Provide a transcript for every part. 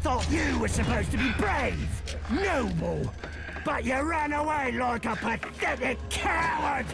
thought you were supposed to be brave, noble, but you ran away like a pathetic coward.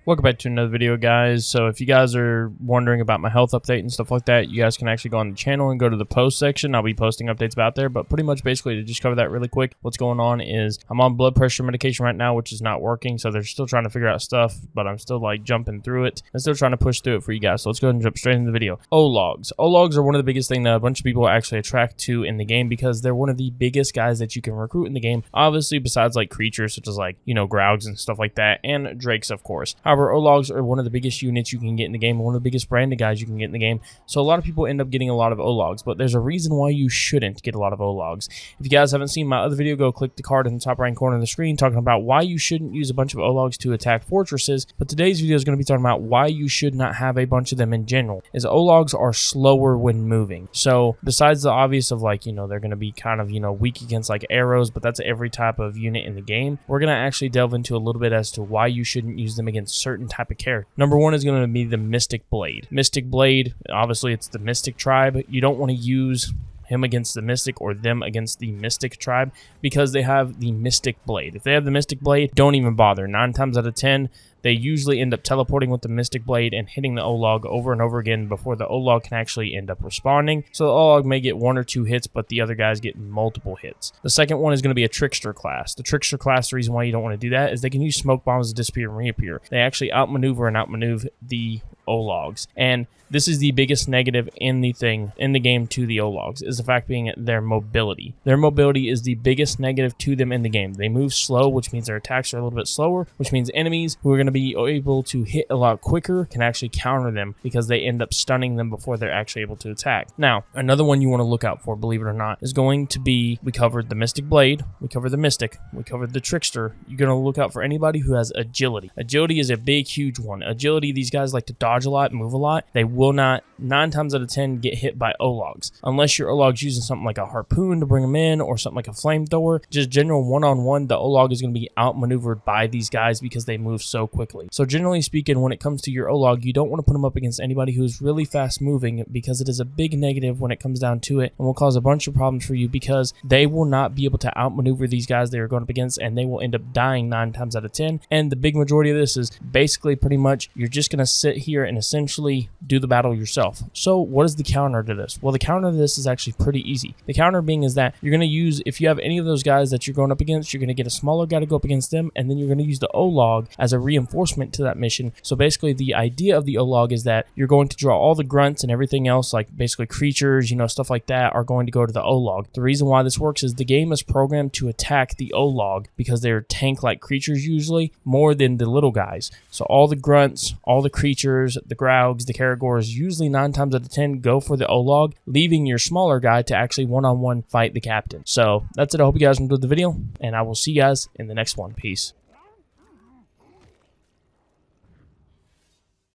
Welcome back to another video, guys. So if you guys are wondering about my health update and stuff like that, you guys can actually go on the channel and go to the post section. I'll be posting updates about there, but pretty much basically to just cover that really quick, what's going on is I'm on blood pressure medication right now, which is not working. So they're still trying to figure out stuff, but I'm still like jumping through it and still trying to push through it for you guys. So let's go ahead and jump straight into the video. Ologs. Ologs are one of the biggest things that a bunch of people actually attract to in the game because they're one of the biggest guys that you can recruit in the game. Obviously, besides like creatures such as like, you know, Graugs and stuff like that, and Drakes, of course. However, Ologs are one of the biggest units you can get in the game, one of the biggest branded guys you can get in the game. So a lot of people end up getting a lot of Ologs, but there's a reason why you shouldn't get a lot of Ologs. If you guys haven't seen my other video, go click the card in the top right corner of the screen talking about why you shouldn't use a bunch of Ologs to attack fortresses. But today's video is going to be talking about why you should not have a bunch of them in general, is Ologs are slower when moving. So besides the obvious of like, you know, they're going to be kind of, you know, weak against like arrows, but that's every type of unit in the game. We're going to actually delve into a little bit as to why you shouldn't use them against certain type of character. Number one is going to be the Mystic Blade. Mystic Blade, obviously it's the Mystic tribe. You don't want to use him against the Mystic or them against the Mystic tribe because they have the Mystic Blade. If they have the Mystic Blade, don't even bother. 9 times out of 10, they usually end up teleporting with the Mystic Blade and hitting the Olog over and over again before the Olog can actually end up responding. So the Olog may get 1 or 2 hits, but the other guys get multiple hits. The second one is going to be a Trickster class. The Trickster class, the reason why you don't want to do that is they can use smoke bombs to disappear and reappear. They actually outmaneuver and outmaneuver the Ologs. And this is the biggest negative in the game to the Ologs, is the fact being their mobility. Their mobility is the biggest negative to them in the game. They move slow, which means their attacks are a little bit slower, which means enemies who are going to be able to hit a lot quicker can actually counter them because they end up stunning them before they're actually able to attack. Now, another one you want to look out for, believe it or not, is going to be, we covered the Mystic Blade, we covered the Mystic, we covered the Trickster. You're going to look out for anybody who has agility. Agility is a big, huge one. Agility, these guys like to dodge a lot, move a lot. They will not, 9 times out of 10, get hit by Ologs. Unless your Olog's using something like a harpoon to bring them in or something like a flamethrower. Just general one-on-one, the Olog is going to be outmaneuvered by these guys because they move so quickly. So generally speaking, when it comes to your Olog, you don't want to put them up against anybody who's really fast moving because it is a big negative when it comes down to it and will cause a bunch of problems for you because they will not be able to outmaneuver these guys they are going up against and they will end up dying 9 times out of 10. And the big majority of this is basically pretty much you're just going to sit here and essentially do the battle yourself. So what is the counter to this? Well, the counter to this is actually pretty easy. The counter being is that you're going to use, if you have any of those guys that you're going up against, you're going to get a smaller guy to go up against them, and then you're going to use the Olog as a reinforcement to that mission. So basically the idea of the Olog is that you're going to draw all the grunts and everything else, like basically creatures, you know, stuff like that, are going to go to the Olog. The reason why this works is the game is programmed to attack the Olog because they're tank-like creatures usually more than the little guys. So all the grunts, all the creatures, the Graugs, the Caragors, usually 9 times out of 10 go for the Olog, leaving your smaller guy to actually one-on-one fight the captain. So that's it. I hope you guys enjoyed the video, and I will see you guys in the next one. Peace.